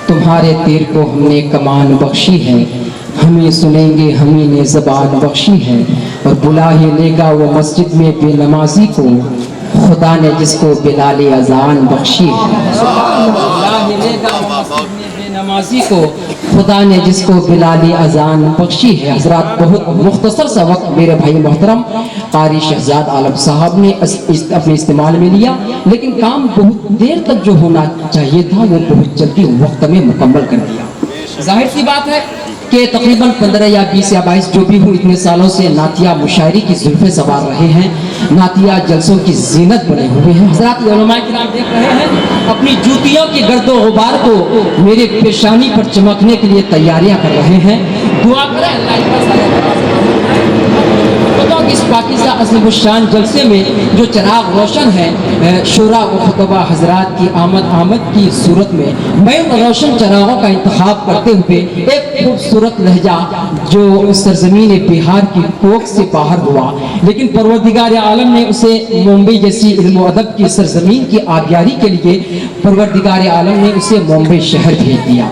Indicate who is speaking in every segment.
Speaker 1: تمہارے تیر کو ہم نے کمان بخشی ہے، ہمیں سنیں گے ہمیں نے زبان بخشی ہے، اور بلا ہی لے گا وہ مسجد میں بے نمازی کو، خدا نے جس کو بلال اذان بخشی ہے۔ بلا ہی لے گا وہ مسجد میں بے نمازی کو، خدا نے جس کو بلال اذان بخشی ہے۔ حضرات بہت مختصر سا وقت میرے بھائی محترم قاری شہزاد عالم صاحب نے اپنے استعمال میں لیا، لیکن کام بہت دیر تک جو ہونا چاہیے تھا وہ بہت جلدی وقت میں مکمل کر دیا۔ ظاہر سی بات ہے کہ تقریباً 15 یا 20 یا 22 جو بھی ہوں اتنے سالوں سے نعتیہ مشاعری کی زلفیں سوار رہے ہیں، نعتیہ جلسوں کی زینت بنے ہوئے ہیں۔ حضرات یہ علماء کرام دیکھ رہے ہیں اپنی جوتیوں کی گرد و غبار کو میرے پیشانی پر چمکنے کے لیے تیاریاں کر رہے ہیں۔ دعا کریں اللہ کا سایہ اس پاکیزہ عظیم الشان جلسے میں جو چراغ روشن ہے، شورا و خطبہ حضرات کی آمد کی صورت میں میں روشن چراغوں کا انتخاب کرتے ہوئے ایک خوبصورت لہجہ جو سرزمین بہار کی کوکھ سے باہر ہوا، لیکن پروردگار عالم نے اسے ممبئی جیسی علم و ادب کی سرزمین کی آبیاری کے لیے پروردگار عالم نے اسے ممبئی شہر بھیج دیا،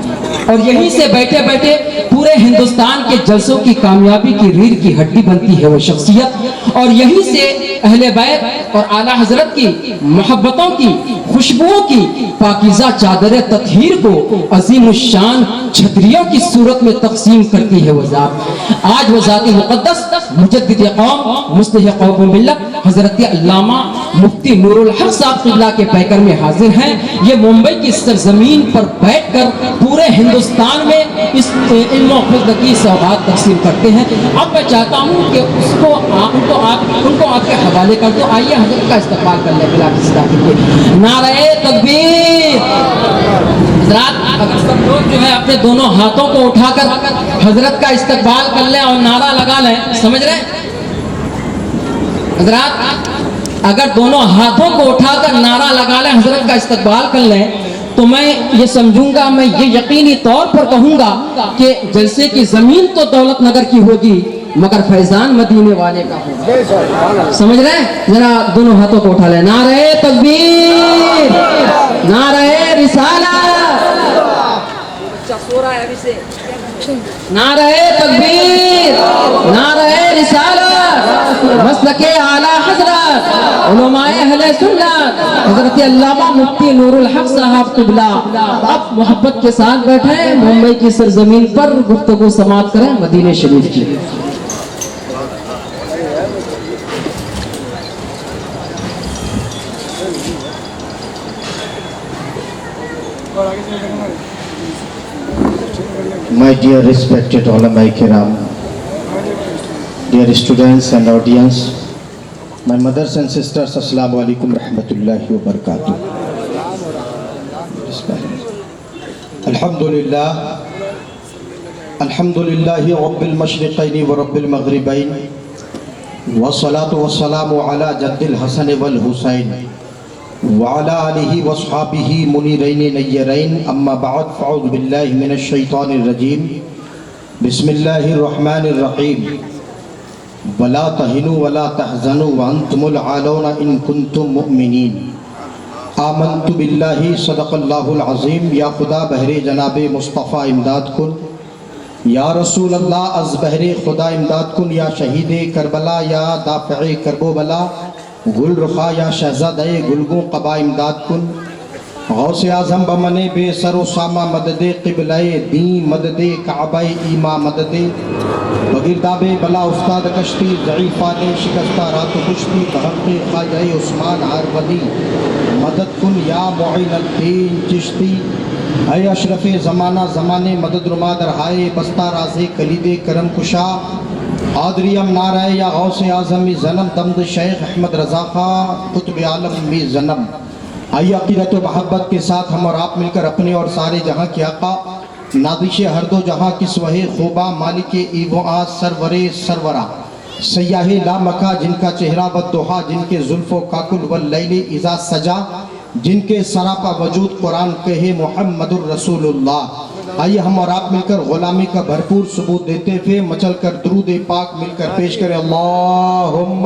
Speaker 1: اور یہیں سے بیٹھے بیٹھے پورے ہندوستان کے جلسوں کی کامیابی کی ریڑھ کی ہڈی بنتی ہے وہ شخصیت، اور یہیں سے اہل بیت اور اعلیٰ حضرت کی محبتوں کی خوشبوؤں کی پاکیزہ چادر تطہیر کو عظیم الشان چھتریوں کی صورت میں تقسیم کرتی ہے وہ ذات۔ آج وہ ذات مقدس مجدد قوم مصلح قوم و ملت حضرت علامہ مفتی نور الحق صاحب قبلہ کے پیکر میں حاضر ہیں۔ یہ ممبئی کی سرزمین پر بیٹھ کر پورے ہندوستان میں اس علم و خلد کی سوغات تقسیم کرتے ہیں۔ اب میں چاہتا ہوں کہ ان کو آپ کے حوالے کر دو، آئیے حضرت کا استقبال کر لیں بلا کسی تاخیر کے۔ نعرہ تکبیر! حضرات اگر سب لوگ جو ہے اپنے دونوں ہاتھوں کو اٹھا کر حضرت کا استقبال کر لیں اور نعرہ لگا لیں، سمجھ رہے ہیں حضرات؟ اگر دونوں ہاتھوں کو اٹھا کر نعرہ لگا لیں، حضرت کا استقبال کر لیں، تو میں یہ سمجھوں گا، میں یہ یقینی طور پر کہوں گا کہ جلسے کی زمین تو دولت نگر کی ہوگی مگر فیضان مدینے والے کا ہوگا۔ سمجھ رہے ہیں؟ ذرا دونوں ہاتھوں کو اٹھا لیں۔ نعرہ تکبیر! نعرہ رسالت! نعرہ تکبیر! نعرہ رسالت! مسلک اعلیٰ حضرت علماء اہل سنت حضرت علامہ مفتی نور الحق صاحب قبلہ اب محبت کے ساتھ بیٹھیں، ممبئی کی سرزمین پر گفتگو سماعت کریں مدینہ شریف کی۔
Speaker 2: My dear respected ulama kiram, dear students and audience, my mothers and sisters, assalamu alaikum rahmatullahi wa barakatuh. Alhamdulillahi rabbil mashriqaini wa rabbil maghribaini, wa salatu wa salamu ala jaddil hasan wal husain وعلى آله وصحابه منيرين نيرين أما بعد فأعوذ بالله من الشيطان الرجيم بسم الله الرحمن الرحيم ولا تهنوا ولا تحزنوا وأنتم الأعلون إن كنتم مؤمنين آمنت بالله صدق الله العظيم یا خدا بہر جناب مصطفیٰ امداد کن، یا رسول اللہ از بہر خدا امداد کن، یا شہید کربلا یا دافع کرب و بلا گل رخا یا شہزادہ گلگوں قبا امداد کن، غوث اعظم بمنے بے سر و سامہ مدد قبلہ دین مدد کعبہ ایما مدد بگرداب بلا استاد کشتی ضعیفان شکستہ رات و کشتی بحق خواجہ عثمان ہر ولی مدد کن، یا معین الدین چشتی اے اشرف زمانہ زمانے مدد رما درہائے بستہ راز کلید کرم کشا قادریم نعرہ یا غوث اعظم زنم دمد شیخ احمد رضا خان قطب عالم می زنم۔ آئیے عقیدت و محبت کے ساتھ ہم اور آپ مل کر اپنے اور سارے جہاں کے آقا نادش ہر دو جہاں کی سوہ خوبہ مالک ایو آ سرور سرورہ سیاہ لامکہ جن کا چہرہ والدوحہ جن کے زلف و کاکل واللیل اذا سجا جن کے سراپا وجود قرآن کہے محمد الرسول اللہ۔ آئیے ہم اور آپ مل کر غلامی کا بھرپور ثبوت دیتے ہوئے مچل کر درود پاک مل کر پیش کریں۔ اللہم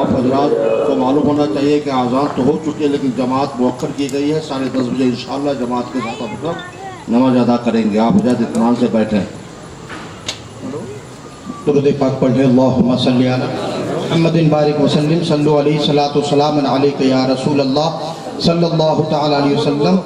Speaker 2: آپ حضرات کو معلوم ہونا چاہیے کہ آزان تو ہو چکی ہے لیکن جماعت مؤخر کی گئی ہے 10:30 بجے انشاءاللہ جماعت کے ساتھ ہم سب نماز ادا کریں گے. آپ حضرات اطمینان سے بیٹھیں. درود پاک پڑھیں. اللہم صلی علی محمد بارک وسلم صلو علیہ الصلوۃ والسلام علیک یا رسول اللہ صلی اللہ تعالی علیہ وسلم.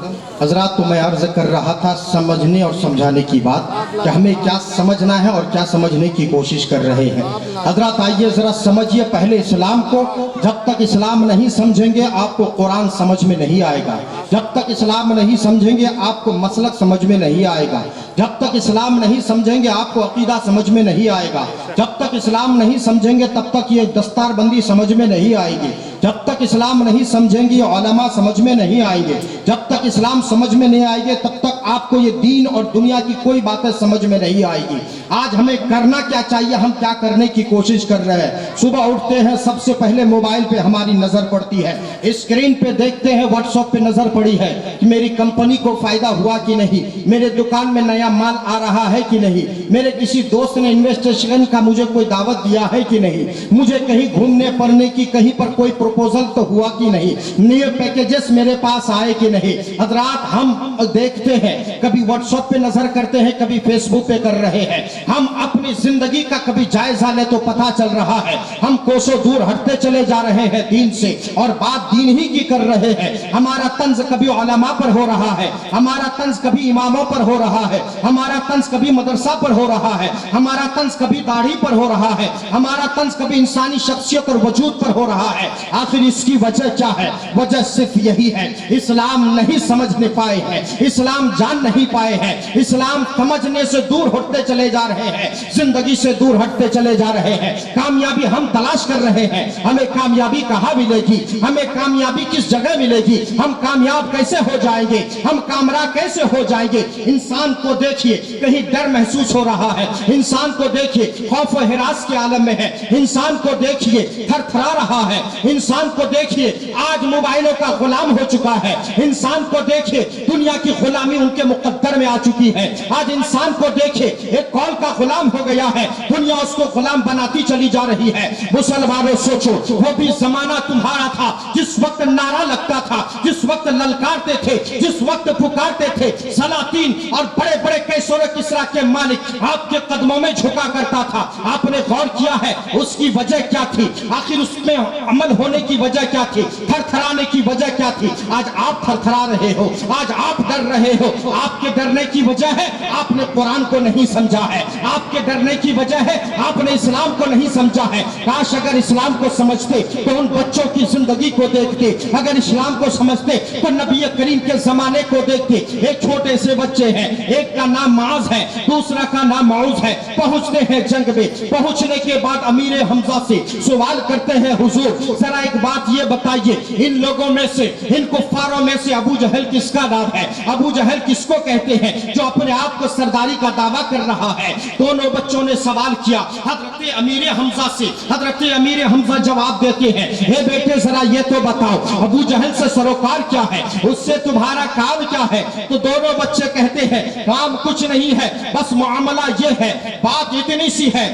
Speaker 2: حضرات تو میں عرض کر رہا تھا سمجھنے اور سمجھانے کی بات کہ ہمیں کیا سمجھنا ہے اور کیا سمجھنے کی کوشش کر رہے ہیں. حضرات آئیے ذرا سمجھیے پہلے اسلام کو. جب تک اسلام نہیں سمجھیں گے آپ کو قرآن سمجھ میں نہیں آئے گا. جب تک اسلام نہیں سمجھیں گے آپ کو مسلک سمجھ میں نہیں آئے گا. جب تک اسلام نہیں سمجھیں گے آپ کو عقیدہ سمجھ میں نہیں آئے گا. جب تک اسلام نہیں سمجھیں گے تب تک یہ دستار بندی سمجھ میں نہیں آئے گی. جب تک اسلام نہیں سمجھیں گے علماء سمجھ میں نہیں آئیں گے. جب تک اسلام سمجھ میں نہیں آئے گے تب تک آپ کو یہ دین اور دنیا کی کوئی باتیں سمجھ میں نہیں آئے گی. آج ہمیں کرنا کیا چاہیے, ہم کیا کرنے کی کوشش کر رہے ہیں. صبح اٹھتے ہیں سب سے پہلے موبائل پہ ہماری نظر پڑتی ہے, اسکرین پہ دیکھتے ہیں, واٹس ایپ پہ نظر پڑی ہے کہ میری کمپنی کو فائدہ ہوا کہ نہیں, میرے دکان میں نیا مال آ رہا ہے کہ نہیں, میرے کسی دوست نے انویسٹیشن کا مجھے کوئی دعوت دیا ہے کہ نہیں, مجھے کہیں گھومنے پڑنے کی کہیں پر کوئی پروپوزل تو ہوا کہ نہیں, نئے پیکیجز میرے پاس آئے کہ نہیں. حضرات ہم دیکھتے ہیں, کبھی واٹس ایپ پہ نظر کرتے ہیں, کبھی فیس بک پہ کر رہے ہیں. ہم اپنی زندگی کا کبھی جائزہ لے تو پتہ چل رہا ہے ہم کوسوں دور ہٹتے چلے جا رہے ہیں دین سے اور بات دین ہی کی کر رہے ہیں. ہمارا طنز کبھی علماء پر ہو رہا ہے, ہمارا طنز کبھی اماموں پر ہو رہا ہے, ہمارا طنز کبھی مدرسہ پر ہو رہا ہے, ہمارا طنز کبھی داڑھی پر ہو رہا ہے, ہمارا طنز کبھی انسانی شخصیت اور وجود پر ہو رہا ہے. آخر اس کی وجہ کیا ہے؟ وجہ صرف یہی ہے, اسلام نہیں سمجھنے پائے ہیں, اسلام جان نہیں پائے ہیں, اسلام سمجھنے سے دور ہٹتے چلے جا رہے ہیں, زندگی سے دور ہٹتے چلے جا رہے ہیں. کامیابی ہم تلاش کر رہے ہیں, ہمیں کامیابی کہاں ملے گی, ہمیں کامیابی کس جگہ ملے گی, ہم کامیاب کیسے ہو جائیں گے, ہم کامران کیسے ہو جائیں گے. انسان کو دیکھیے کہیں ڈر محسوس ہو رہا ہے, انسان کو دیکھیے خوف و ہراس کے عالم میں ہے, انسان کو دیکھیے تھر تھرا رہا ہے, انسان کو دیکھیے آج موبائلوں کا غلام ہو چکا ہے, انسان کو دیکھیے دنیا کی غلامی ان کے مقدر میں آ چکی ہے. آج انسان کو دیکھیے ایک کال کا غلام ہو گیا ہے, دنیا اس کو غلام بناتی چلی جا رہی ہے. مسلمانوں سوچو, وہ بھی زمانہ تمہارا تھا جس وقت نعرہ لگتا تھا, جس وقت للکارتے تھے, جس وقت پکارتے تھے, سلاطین اور بڑے بڑے کیسر و کسریٰ کے مالک آپ کے قدموں میں جھکا کرتا تھا. آپ نے غور کیا ہے اس کی وجہ کیا تھی؟ آخر اس میں عمل ہونے کی وجہ کیا تھی؟ تھر تھرانے کی وجہ کیا تھی؟ آج آپ تھر تھرا رہے ہو, آج آپ ڈر رہے ہو. آپ کے ڈرنے کی وجہ ہے آپ نے قرآن کو نہیں سمجھا ہے, آپ کے ڈرنے کی وجہ ہے آپ نے اسلام کو نہیں سمجھا ہے. کاش اگر اسلام کو سمجھتے تو ان بچوں کی زندگی کو دیکھتے, اگر اسلام کو سمجھتے تو نبی کریم کے زمانے کو دیکھتے. ایک چھوٹے سے بچے ہیں, ایک کا نام معاذ ہے, دوسرا کا نام معوذ ہے. پہنچتے ہیں جنگ میں, پہنچنے کے بعد امیر حمزہ سے سوال کرتے ہیں حضور ذرا ایک بات یہ بتائیے, ان لوگوں میں سے, ان کفاروں میں سے ابو جہل کس کا نام ہے؟ ابو جہل کس کو کہتے ہیں جو اپنے آپ کو سرداری کا دعویٰ کر رہا ہے؟ دونوں بچوں نے سوال کیا حضرت امیر حمزہ سے. حضرت امیر حمزہ جواب دیتے ہیں, اے بیٹے ذرا یہ تو بتاؤ ابو جہل سے سروکار کیا ہے, اس سے تمہارا کام کیا ہے؟ تو دونوں بچے کہتے ہیں کام کچھ نہیں ہے, بس معاملہ یہ ہے, بات اتنی سی ہے,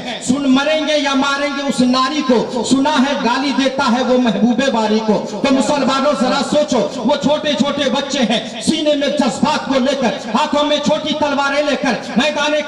Speaker 2: مریں گے یا ماریں گے اس ناری کو, سنا ہے گالی دیتا ہے وہ محبوب باری کو. تو مسلمانوں ذرا سوچو, وہ چھوٹے چھوٹے بچے ہیں, سینے میں جذبات کو لے کر, ہاتھوں میں چھوٹی تلواریں لے کر میدان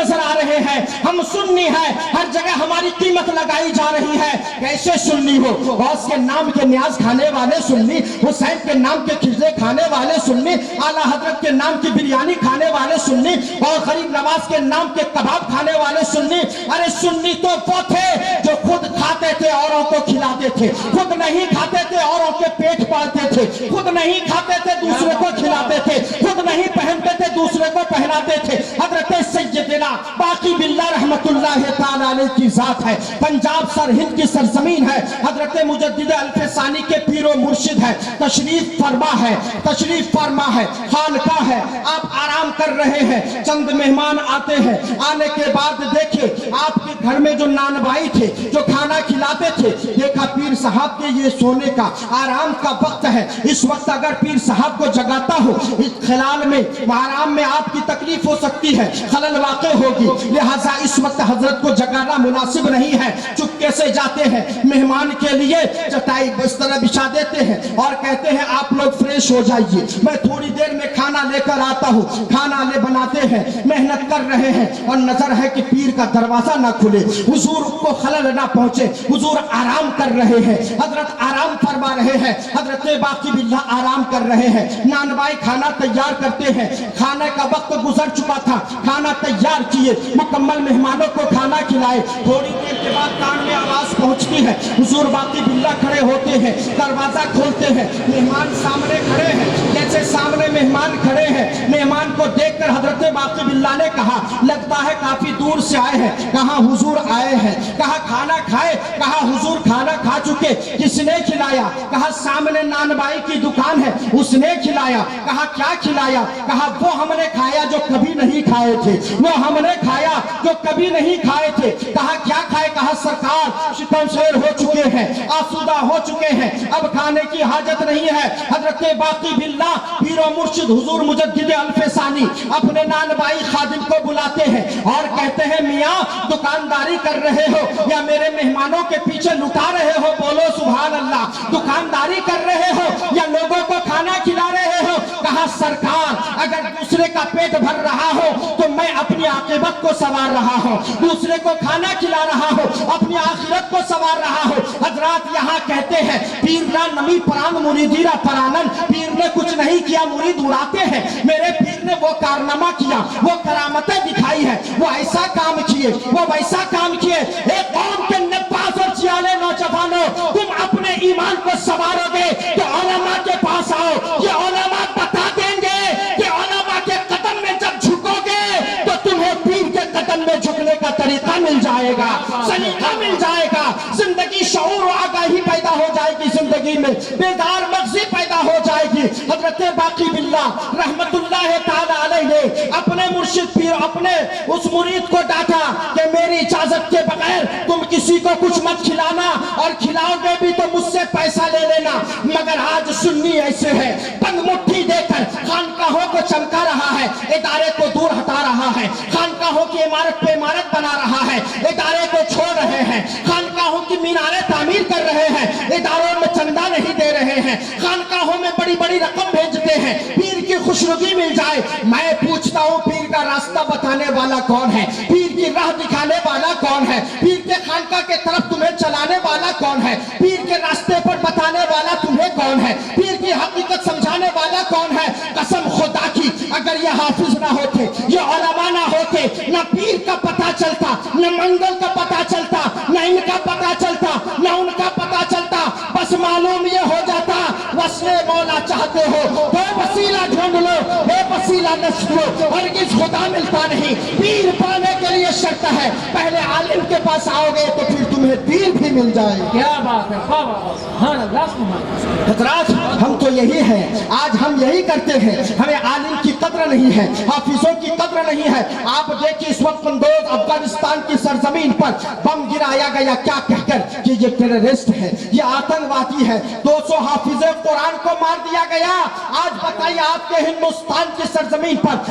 Speaker 3: نظر آ رہے ہیں، ہم سنی ہیں، ہر جگہ ہماری قیمت لگائی جا رہی ہے. کیسے سنی ہو؟ غوث کے نام کے نیاز کھانے والے سنی، حسین کے نام کے کھجلے کھانے والے سنی، اعلیٰ حضرت کے نام کی بریانی کھانے والے سنی، اور غریب نواز کے نام کے کباب کھانے والے سنی. ارے سنی تو وہ تھے جو خود کھاتے تھے اوروں کو کھلاتے تھے، خود نہیں کھاتے تھے اوروں کے پیٹ پالتے تھے، خود نہیں کھاتے تھے دوسرے کو کھلاتے تھے، خود نہیں پہنتے تھے دوسرے کو پہناتے تھے. حضرت سیدنا باقی باللہ رحمت اللہ تعالی علیہ کی ذات ہے، پنجاب سر ہند کی سرزمین ہے، حضرت مجدد الف ثانی کے پیر و مرشد ہے، تشریف فرما ہے، تشریف فرما ہے، خانقاہ ہے. آپ آرام کر رہے ہیں، چند مہمان آتے ہیں، آنے کے بعد دیکھیں آپ کے گھر میں جو نان بھائی تھے جو کھانا کھلاتے تھے، دیکھا پیر صاحب کے یہ سونے کا آرام کا وقت ہے، اس وقت اگر پیر صاحب کو جگاتا ہو اس خلال میں آرام میں آپ کی تکلیف ہو سکتی ہے، خلل واقع ہوگی، لہذا اس وقت حضرت کو جگانا مناسب نہیں ہے. چپکے سے جاتے ہیں، مہمان کے لیے چٹائی بستر بچھا دیتے ہیں اور کہتے ہیں آپ لوگ فریش ہو جائیے، میں تھوڑی دیر میں کھانا لے کر آتا ہوں. کھانا لے بناتے ہیں، محنت کر رہے ہیں اور نظر ہے کہ پیر کا دروازہ نہ کھلے، حضور کو خلل نہ پہنچے. حضور آرام کر رہے ہیں، حضرت آرام فرما رہے ہیں، حضرت باقی باللہ آرام کر رہے ہیں. نان بھائی کھانا تیار کرتے ہیں، کھانے کا وقت گزر چکا تھا، کھانا تیار کیے، مکمل مہمانوں کو کھانا کھلائے. تھوڑی دیر کے بعد کان میں آواز پہنچتی ہے، حضور باقی باللہ کھڑے ہوتے ہیں، دروازہ کھولتے ہیں، مہمان سامنے کھڑے ہیں. جیسے سامنے مہمان کھڑے ہیں، مہمان کو دیکھ کر حضرت باقی باللہ نے کہا لگتا ہے کافی دور سے آئے ہیں. کہا حضور آئے ہیں. کہا کھانا کھائے؟ کہا حضور کھانا کھا چکے. کس نے کھلایا؟ کہا سامنے نان بائی کی دکان ہے اس نے کھلایا. کہا کیا کھلایا؟ کہا وہ ہم نے کھایا جو کبھی نہیں کھائے تھے، وہ ہم نے کھایا جو کبھی نہیں کھائے تھے. کہا کیا کھائے؟ کہا سرکار شکم شیر ہو چکے ہیں، آسودہ ہو چکے ہیں، اب کھانے کی حاجت نہیں ہے. حضرت باقی باللہ پیر و مرشد حضور مجدد الف ثانی اپنے نان بائی خادم کو بلاتے ہیں اور کہتے ہیں میاں دکانداری کر رہے ہو یا میرے مہمانوں کے پیچھے لٹا رہے ہو؟ بولو سبحان اللہ. دکانداری کر رہے ہو یا لوگوں کو کھانا کھلا رہے ہو؟ کہا سرکار اگر دوسرے کا پیٹ بھر رہا ہو تو میں اپنی عاقبت کو سنوار رہا ہوں، دوسرے کو کھانا کھلا رہا ہوں، اپنی آخرت کو سنوار رہا ہوں. حضرات یہاں کہتے ہیں پیر نہ نمی پران مریدی را پرانن، پیر نے کچھ نہیں کیا مرید اڑاتے ہیں. میرے پیر نے وہ کارنامہ کیا، وہ کرامتیں دکھائی ہے، وہ ایسا کام کیے، وہ ویسا کام کیے. ایک قوم کے 90 اور 46 نوجوانوں تم اپنے ایمان کو سنوارو گے تو علماء کے پاس آؤ، یہ علماء بتا دیں گے کہ علماء کے قدم میں جب جھکو گے تو تمہیں پیر کے قدم میں جھکنے کا طریقہ مل جائے گا، سلیقہ مل جائے گا، زندگی شعور و آگاہی پیدا ہو جائے گی، زندگی میں بیدار مغزی پیدا ہو جائے گی. حضرت باقی باللہ رحمت اللہ تعالی علیہ نے اپنے مرشد پیر اپنے اس مرید کو ڈانٹا کہ میری اجازت کے بغیر تم کسی کو کچھ مت کھلانا اور کھلاؤ گے بھی تو مجھ سے پیسہ لے لینا. مگر آج سنی ایسے ہے، بند مٹھی دے کر خانقاہوں کو چمکا رہا ہے، ادارے کو دور ہٹا رہا ہے، خانقاہوں کی عمارت پہ عمارت بنا رہا ہے، ادارے کو چھوڑ رہے ہیں، خانقاہوں کی میناریں تعمیر کر رہے ہیں، اداروں میں چندہ نہیں دے رہے ہیں، خانقاہوں میں بڑی بڑی رقم بھیجتے ہیں پیر کی خوشنودی مل جائے. میں پوچھتا ہوں پیر کا راستہ بتانے والا کون ہے؟ پیر کی راہ دکھانے والا کون ہے؟ پیر کے خانقاہ کے طرف تمہیں چلانے والا کون ہے؟ پیر کے راستے پر بتانے والا تمہیں کون ہے؟ پیر کی حقیقت سمجھانے والا کون ہے؟ قسم خدا کی اگر یہ حافظ نہ ہوتے، یہ علماء نہ ہوتے، نہ پیر کا پتہ چلتا، نہ منگل کا پتہ چلتا، نہ ان کا پتہ چلتا، نہ ان کا پتہ چلتا. بس معلوم یہ ہو جاتا وصل مولا چاہتے ہو تو وسیلہ ڈھونڈ لو، بے وسیلہ نہ چھوڑو، ہرگز خدا ملتا نہیں. پیر پانے کے لیے شرط ہے پہلے عالم کے پاس آؤ گے تو پھر تمہیں پیر بھی مل جائے.
Speaker 1: کیا بات ہے، سبحان اللہ سبحان اللہ.
Speaker 3: حضرات ہم تو یہی ہیں، آج ہم یہی کرتے ہیں، ہمیں عالم کی قدر نہیں ہے، حافظوں کی قدر نہیں ہے. آپ دیکھیں اس وقت قندوز افغانستان کی سرزمین پر بم گرایا گیا کیا کہہ کر کہ یہ ٹیررسٹ ہے، یہ آتنکوادی ہے. 200 حافظ قرآن کو مار دیا گیا. آج بتائیے آپ کے ہندوستان کی سرزمین پر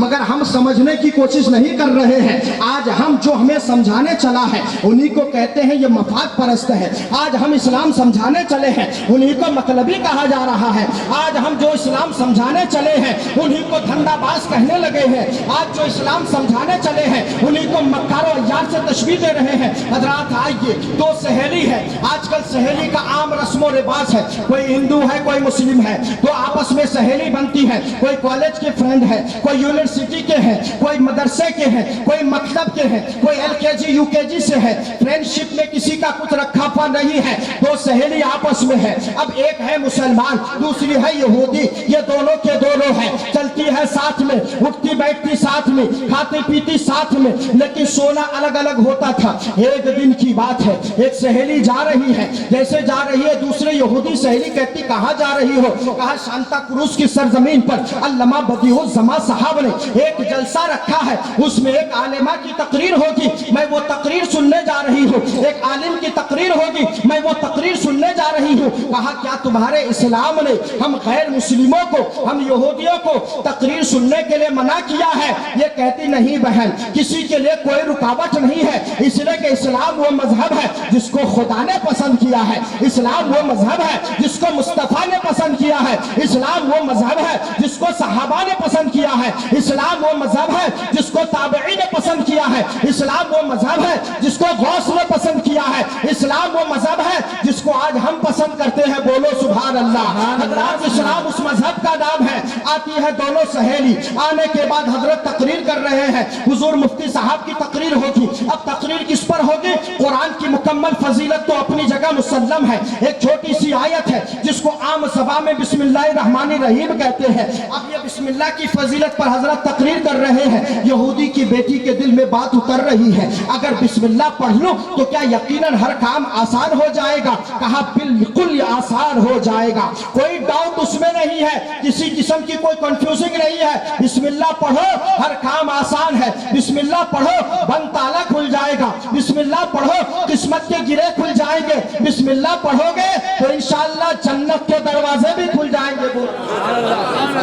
Speaker 3: مگر ہم سمجھنے کی کوشش نہیں کر رہے ہیں۔ آج ہم جو ہمیں سمجھانے چلا ہے انہی کو کہتے ہیں یہ مفاد پرست ہے۔ آج ہم اسلام سمجھانے چلے ہیں انہی کو مطلبی کہا جا رہا ہے۔ آج ہم جو اسلام سمجھانے چلے ہیں انہی کو دھندا باز کہنے لگے ہیں۔ آج جو اسلام سمجھانے چلے ہیں انہی کو مکار و عیار سے تشبیہ دے رہے ہیں۔ حضرات آئیے، دو سہیلی ہے، آج کل سہیلی کا عام رسم و رواج ہے، کوئی ہندو ہے کوئی مسلم ہے، تو آپس میں سہیلی بنتی ہے، کوئی کالج کے فرینڈ ہے، کوئی یونیورسٹی کے ہیں، کوئی مدرسے کے ہیں، کوئی مکتب کے ہیں، کوئی LKG UKG سے ہے۔ فرینڈشپ میں کسی کا کچھ رکھا پا نہیں ہے، دو سہیلی آپس میں ہے۔ اب ایک ہے مسلمان، دوسری ہے یہودی، یہ دونوں کے دونوں ہیں، چلتی ہے ساتھ میں، اٹھتی بیٹھتی ساتھ میں، کھاتی پیتی ساتھ میں، لیکن سونا الگ الگ ہوتا تھا۔ ایک دن کی بات ہے، ایک سہیلی جا رہی ہے، جیسے جا رہی ہے دوسرے یہودی سہیلی کہتی کہاں جا رہی ہو؟ کہا سانتا کروز کی سرزمین پر علامہ بدیع الزماں صاحب نے ایک جلسہ رکھا ہے، اس میں ایک عالمہ کی تقریر ہوگی، میں وہ تقریر سننے جا رہی ہوں۔ ایک عالم کی تقریر ہوگی، میں وہ تقریر سننے جا رہی ہوں۔ کہا کیا تمہارے اسلام نے ہم غیر مسلموں کو، ہم یہودیوں کو تقریر سننے کے لیے منع کیا ہے؟ یہ کہتی نہیں بہن، کسی کے لیے کوئی رکاوٹ نہیں ہے، اس لیے کہ اسلام وہ مذہب ہے جس کو خدا نے پسند کیا ہے، اسلام وہ مذہب ہے جس کو مصطفیٰ نے پسند کیا ہے، اسلام وہ مذہب ہے جس کو صحابہ نے پسند کیا ہے، اسلام وہ مذہب ہے جس کو تابعی نے پسند کیا ہے، اسلام وہ مذہب ہے جس کو غوث نے پسند کیا ہے، اسلام وہ مذہب ہے جس کو آج ہم پسند کرتے ہیں، بولو سبحان اللہ۔ حضرات اسلام اس مذہب کا نام ہے۔ آتی ہے دونوں سہیلی، آنے کے بعد حضرت تقریر کر رہے ہیں، حضور مفتی صاحب کی تقریر ہوگی۔ اب تقریر کس پر ہوگی؟ قرآن کی مکمل فضیلت تو اپنی جگہ مسلم ہے، ایک چھوٹی سی آیت ہے جس کو عام زبان میں بسم اللہ الرحمن الرحیم کہتے ہیں۔ اب یہ بسم اللہ کی فضیلت پر حضرت تقریر کر رہے ہیں، یہودی کی بیٹی کے دل میں بات اتر رہی ہے، اگر بسم اللہ پڑھ لوں تو کیا یقیناً ہر کام آسان ہو جائے گا؟ کہا بالکل آسان ہو جائے گا، کوئی ڈاؤٹ اس میں نہیں ہے، کسی قسم کی کوئی کنفیوزنگ نہیں ہے۔ بسم اللہ پڑھو ہر کام آسان ہے، بسم اللہ پڑھو بند تالا کھل جائے گا، بسم اللہ پڑھو قسمت کے گرے کھل جائیں گے، بسم اللہ پڑھو گے تو انشاءاللہ جنت کے دروازے بھی کھل جائیں گے۔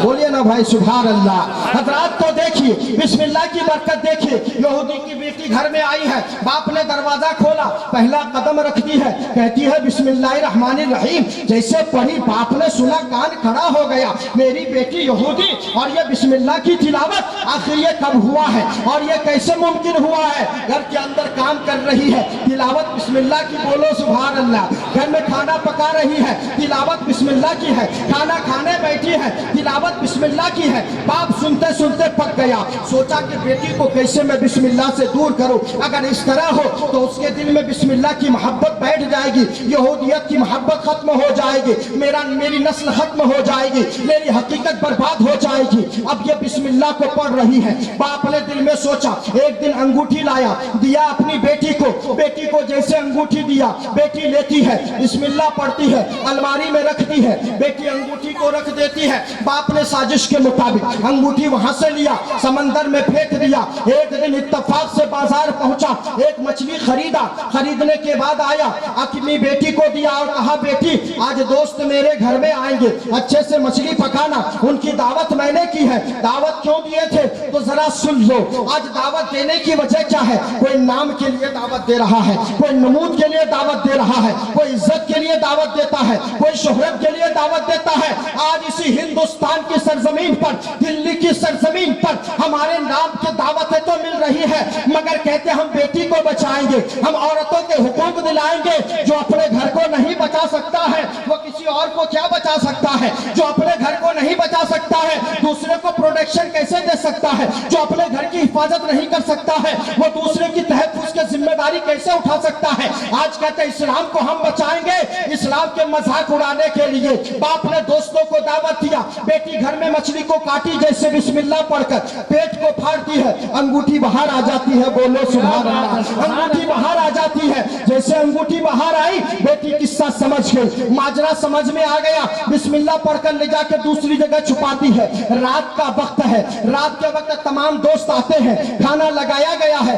Speaker 3: بولیے نا بھائی سبحان اللہ۔ حضرات تو دیکھیے بسم اللہ کی برکت دیکھیے، یہودی کی بیٹی گھر میں آئی ہے، باپ نے دروازہ کھولا، پہلا قدم رکھتی ہے، کہتی ہے بسم اللہ الرحمن الرحیم، جیسے پڑھی باپ نے سنا کان کھڑا ہو گیا، میری بیٹی یہودی اور یہ بسم اللہ کی تلاوت، آخر یہ کب ہوا ہے اور یہ کیسے ممکن ہوا ہے؟ گھر کے اندر کام کر رہی ہے، تلاوت بسم اللہ کی، بولو سبحان اللہ۔ گھر میں کھانا پکا رہی ہے، تلاوت بسم اللہ کی ہے، کھانا کھانے بیٹھی ہے، تلاوت بسم اللہ کی ہے۔ باپ سنتے سنتے پک گیا، سوچا کہ بیٹی کو کیسے میں بسم اللہ سے دور کروں، اگر اس طرح ہو تو اس کے دل میں بسم اللہ کی محبت بیٹھ جائے گی، یہودیت کی محبت ختم ہو جائے گی، میری نسل ختم ہو جائے گی، میری حقیقت برباد ہو جائے گی۔ اب یہ بسم اللہ کو پڑھ رہی ہے، باپ نے دل میں سوچا، ایک دن انگوٹھی لایا، دیا اپنی بیٹی کو جیسے انگوٹھی دیا، بیٹی لیتی ہے، بسم اللہ پڑھتی ہے، الماری میں رکھتی ہے، بیٹی انگوٹھی کو رکھ دیتی ہے، باپ نے سازش کے مطابق انگوٹھی وہاں سے لیا، سمندر میں پھینک دیا۔ ایک دن اتفاق سے بازار پہنچا، ایک مچھلی خریدا، خریدنے کے بعد آیا، اپنی بیٹی کو دیا اور کہا بیٹی آج دوست میرے گھر میں آئیں گے، اچھے سے مچھلی پکانا، ان کی دعوت میں نے کی ہے۔ دعوت کیوں دیے تھے تو ذرا سن لو، آج دعوت دینے کی وجہ کیا ہے؟ کوئی نام کے لیے دعوت دے رہا ہے، کوئی نمود کے لیے دعوت دے رہا ہے، کوئی عزت کے لیے دعوت دیتا ہے، کوئی شہرت کے لیے دعوت دیتا ہے۔ آج اسی ہندوستان کی سرزمین پر، دلی کی سرزمین پر ہمارے نام کی دعوتیں تو مل رہی ہے، مگر کہتے ہم بیٹی کو بچائیں گے، ہم عورتوں کے حقوق دلائیں گے۔ جو اپنے گھر کو نہیں بچا سکتا ہے وہ کسی اور کو کیا بچا سکتا ہے؟ جو اپنے گھر کو نہیں بچا سکتا ہے دوسرے کو پروٹیکشن کیسے دے سکتا ہے؟ جو اپنے گھر کی حفاظت نہیں کر سکتا ہے وہ دوسرے کی تحفظ کی ذمہ داری کیسے اٹھا سکتا ہے؟ آج کہتے ہیں اسلام کو ہم بچائیں گے، اسلام کے مذاق اڑانے کے لیے باپ نے دوستوں کو دعوت دیا، بیٹی گھر میں مچھلی کو کاٹی، جیسے بسم اللہ پڑھ کر پیٹ کو پھاڑتی ہے، انگوٹھی باہر آ جاتی ہے، بولو سبحان اللہ۔ انگوٹھی باہر آ جاتی ہے، جیسے انگوٹھی باہر آئی بیٹی قصہ سمجھ گئی، ماجرا سمجھ میں آ گیا، بسم اللہ پڑھ کر لے جا کے دوسری جگہ چھپاتی ہے۔ رات کا وقت ہے، رات کے وقت تمام دوست آتے ہیں، کھانا لگایا گیا ہے،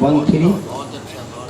Speaker 2: 13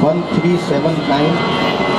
Speaker 2: 1379।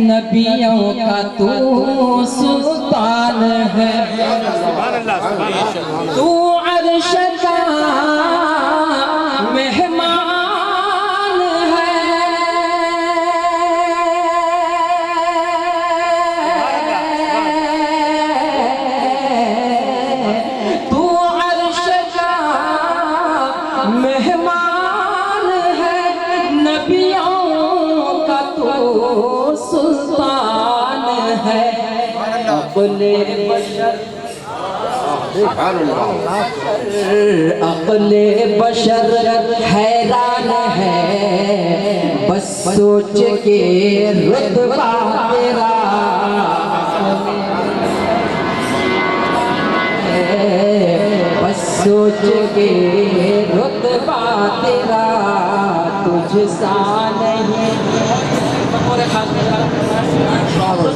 Speaker 1: نبیوں کا تو سلطان ہے تو عرش کا مہمان ہے تو عرش کا مہمان ہے نبیوں کا تو سلطان ہے عقل بشر عقل بشر حیران ہے بس سوچ کے رتبہ تیرا بس سوچ کے رتبہ تیرا تجھ سا نہیں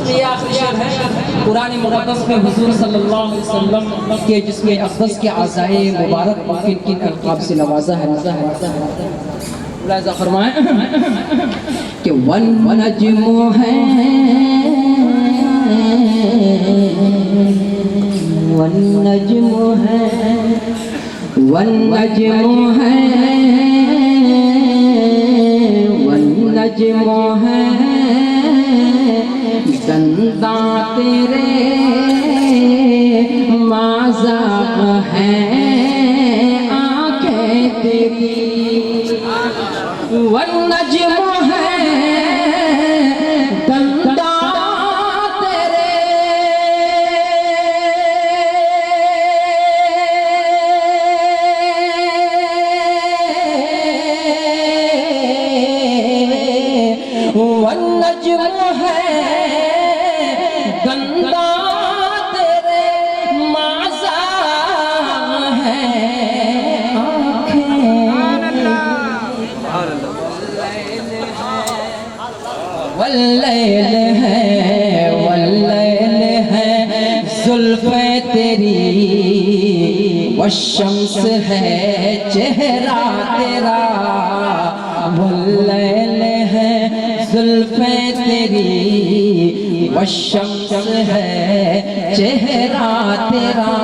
Speaker 1: یہ آخری شعر ہے قرآن مقدس میں حضور صلی اللہ علیہ وسلم کے جسم اقدس کے اعضائے مبارک کن کن القاب سے نوازا ہے ملاحظہ فرمائیں کہ والنجم ہے والنجم ہے والنجم ہے والنجم ہے دنداں تیرے مازاق ہیں آنکھیں تیری والنجم ہے دنداں تیرے والنجم ہے گندا تیرے مازا ہے واللیل ہے واللیل ہے زلفیں تیری والشمس ہے چہرہ تیرا واللیل ہے زلفیں تیری والشمس ہے چہرہ تیرا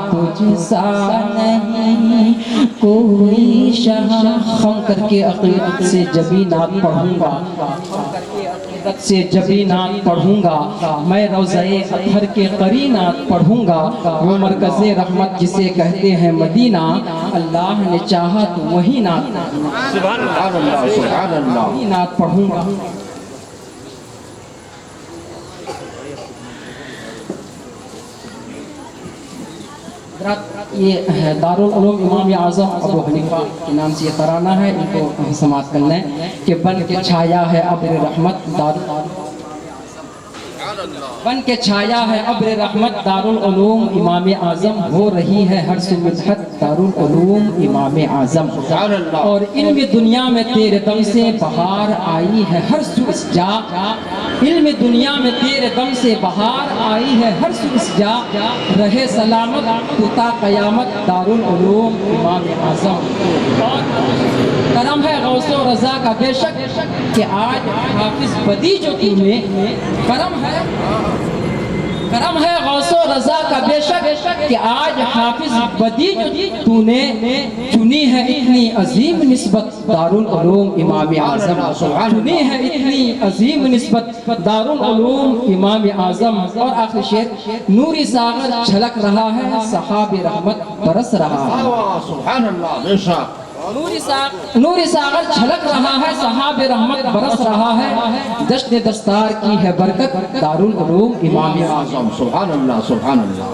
Speaker 1: تجھ سا نہیں کوئی شاہ خم کر کے عقیدت سے جبی نات پڑھوں گا سے جبی نات پڑھوں گا میں روضہ اطہر کے قرینات پڑھوں گا وہ مرکز رحمت جسے کہتے ہیں مدینہ اللہ نے چاہا تو وہی نات
Speaker 2: سبحان اللہ سبحان اللہ
Speaker 1: وہی نات پڑھوں گا یہ دارالعلوم امام اعظم ابو حنیفہ کے نام سے یہ ترانہ ہے ان کو سماعت کر لیں کہ بن کے چھایا ہے ابر رحمت بن کے چھایا ہے ابر رحمت دارالعلوم امام اعظم ہو رہی ہے ہر سو مدحت دارالعلوم امام اعظم اور علم دنیا میں تیرے دم سے بہار آئی ہے ہر سو اس جا علم دنیا میں تیرے دم سے بہار آئی ہے ہر سو اس جا رہے سلامت تو تا قیامت دارالعلوم امام اعظم کرم ہے غوث و رضا کا بے شک کہ آج حافظ بدی جو تمہیں کرم ہے غوث و رضا کا بے شک کہ آج حافظ بدی جو تو نے چنی ہے اتنی عظیم نسبت دارالعلوم امام اعظم چنی ہے اتنی عظیم نسبت دارالعلوم امام اعظم اور آخری شعر نوری ساغر چھلک رہا ہے سحاب رحمت برس رہا ہے
Speaker 2: سبحان اللہ بے شک
Speaker 1: نوری ساغر چھلک رہا ہے سحاب رحمت برس رہا ہے جشن دستار کی ہے برکت دارالعلوم امام اعظم
Speaker 2: سبحان اللہ سبحان اللہ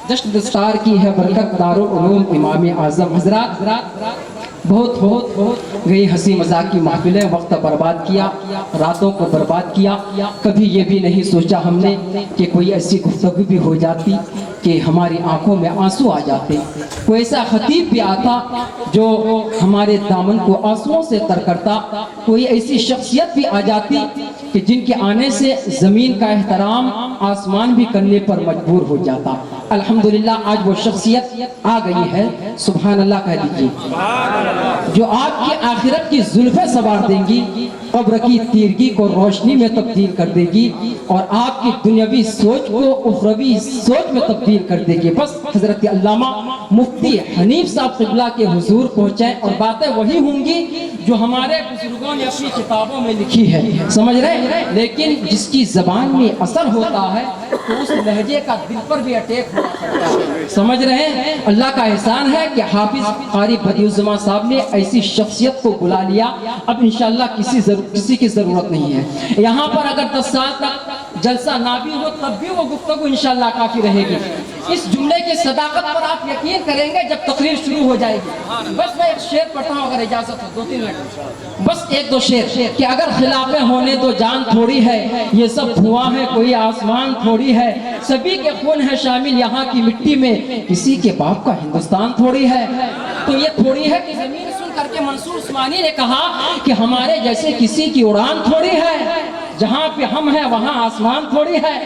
Speaker 1: جشن دستار کی ہے برکت دارالعلوم امام اعظم حضرات بہت گئی ہنسی مذاق کی محفلیں وقت برباد کیا راتوں کو برباد کیا کبھی یہ بھی نہیں سوچا ہم نے کہ کوئی ایسی گفتگو بھی ہو جاتی کہ ہماری آنکھوں میں آنسو آ جاتے کوئی ایسا خطیب بھی آتا جو ہمارے دامن کو آنسوؤں سے تر کرتا کوئی ایسی شخصیت بھی آ جاتی کہ جن کے آنے سے زمین کا احترام آسمان بھی کرنے پر مجبور ہو جاتا الحمدللہ آج وہ شخصیت آ گئی ہے سبحان اللہ کہہ دیجیے جو آپ کی آخرت کی زلفیں سوار دیں گی قبر کی تیرگی کو روشنی میں تبدیل کر دے گی اور آپ کی دنیاوی سوچ کو اخروی سوچ میں تبدیل کر دے گی۔ بس حضرت علامہ مفتی حنیف صاحب قبلہ کے حضور پہنچیں اور باتیں وہی ہوں گی جو ہمارے بزرگوں نے اپنی کتابوں میں لکھی ہے، سمجھ رہے ہیں؟ لیکن جس کی زبان میں اثر ہوتا ہے تو اس لہجے کا دل پر بھی اٹیک ہوا کرتا ہے، سمجھ رہے ہیں؟ اللہ کا احسان ہے کہ حافظ قاری بدیع الزمان صاحب نے ایسی شخصیت کو بلا لیا، اب انشاءاللہ کسی کی ضرورت نہیں ہے۔ یہاں پر اگر 10 سال تک جلسہ نہ بھی ہو تب بھی وہ گفتگو انشاءاللہ کافی رہے گی۔ اس جملے کی صداقت پر آپ یقین کریں گے جب تقریر شروع ہو جائے گی۔ بس میں ایک شعر پڑھتا ہوں اگر اجازت ہو، 2-3 منٹ، بس 1-2 شعر کہ اگر خلافیں ہونے تو جان تھوڑی ہے، یہ سب دھواں ہے کوئی آسمان تھوڑی ہے، سبھی کے خون ہے شامل یہاں کی مٹی میں، کسی کے باپ کا ہندوستان تھوڑی ہے۔ تو یہ تھوڑی ہے کہ زمین سن کر کے منصور عثمانی نے کہا کہ ہمارے جیسے کسی کی اڑان تھوڑی ہے، جہاں پہ ہم ہیں وہاں آسمان تھوڑی ہے،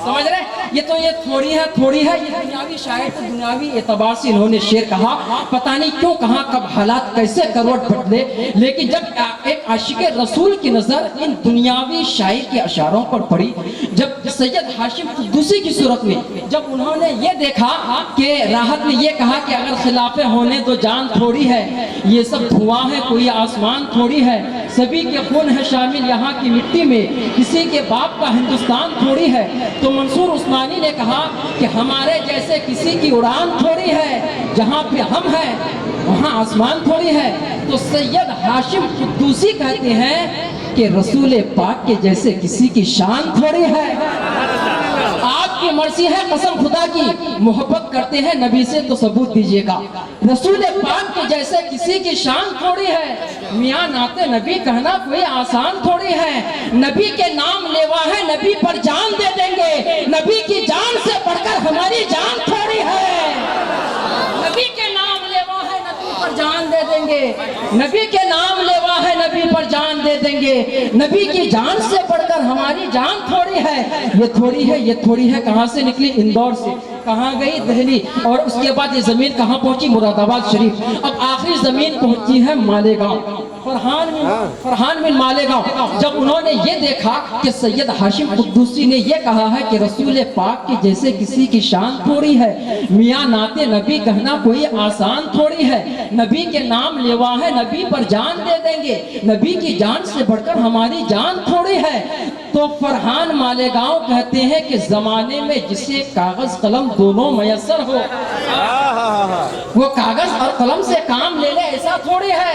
Speaker 1: سمجھ رہے؟ یہ تھوڑی ہے، یہ دنیاوی شاعر تو دنیاوی اعتبار سے انہوں نے شعر کہا، پتہ نہیں کیوں کہاں کب حالات کیسے کروٹ بدلے، لیکن جب ایک عاشق رسول کی نظر ان دنیاوی شاعر کے اشعاروں پر پڑی، جب سید ہاشم قدوسی کی صورت میں جب انہوں نے یہ دیکھا کہ راحت نے یہ کہا کہ اگر خلافیں ہونے تو جان تھوڑی ہے، یہ سب دھواں ہے کوئی آسمان تھوڑی ہے، سبھی کے خون ہے شامل یہاں کی مٹی میں، کسی کے باپ کا ہندوستان تھوڑی ہے، تو منصور عثمانی نے کہا کہ ہمارے جیسے کسی کی اڑان تھوڑی ہے، جہاں پہ ہم ہیں وہاں آسمان تھوڑی ہے۔ تو سید ہاشم قدوسی کہتے ہیں کہ رسول پاک کے جیسے کسی کی شان تھوڑی ہے۔ آپ کی مرضی ہے قسم خدا کی، محبت کرتے ہیں نبی سے تو ثبوت دیجئے گا، رسول پاک کے جیسے کسی کی شان تھوڑی ہے، میاں نعت نبی کہنا کوئی آسان تھوڑی ہے، نبی کے نام لیوا ہے نبی پر جان دے دیں گے، نبی کی جان سے بڑھ کر ہماری جان تھوڑی ہے، نبی کے نام لیوا ہے نبی پر جان دے دیں گے، نبی کے نام لیوا ہے نبی پر جان دے دیں گے، نبی کی جان سے بڑھ کر ہماری جان تھوڑی ہے۔ یہ تھوڑی ہے کہاں سے نکلی؟ اندور سے، کہاں گئی؟ دہلی، اور اس کے بعد یہ زمین کہاں پہنچی؟ مراد آباد شریف، اب آخری زمین پہنچی ہے مالیگاؤں، فرحان بن مالیگاؤں۔ جب انہوں نے یہ دیکھا کہ سید ہاشم قدوسی نے یہ کہا ہے کہ رسول پاک کے جیسے کسی کی شان تھوڑی ہے، میاں نعت نبی کہنا کوئی آسان تھوڑی ہے، نبی کے نام لیوا ہے نبی پر جان دے دیں گے، نبی کی جان سے بڑھ کر ہماری جان تھوڑی ہے، تو فرحان مالیگاؤں کہتے ہیں کہ زمانے میں جسے کاغذ قلم دونوں میسر ہو، وہ کاغذ اور قلم سے کام لے لے ایسا تھوڑی ہے،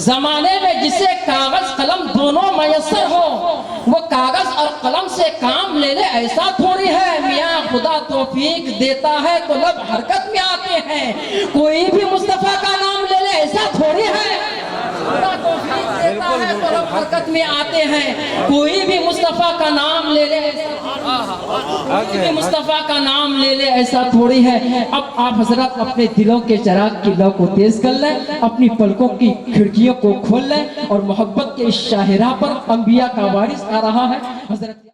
Speaker 1: زمانے میں جسے کاغذ قلم دونوں میسر ہو، وہ کاغذ اور قلم سے کام لے لے ایسا تھوڑی ہے، میاں خدا توفیق دیتا ہے تو لب حرکت میں آتے ہیں، کوئی بھی مصطفیٰ کا نام لے لے ایسا تھوڑی ہے، خدا توفیق دیتا ہے تو لب حرکت میں آتے ہیں، کوئی بھی مصطفیٰ کا نام لے لے مصطفیٰ کا نام لے لے ایسا تھوڑی ہے۔ اب آپ حضرات اپنے دلوں کے چراغ کی لو کو تیز کر لیں، اپنی پلکوں کی کھڑکیوں کو کھول لیں، اور محبت کے اس شاہراہ پر انبیاء کا وارث آ رہا ہے حضرت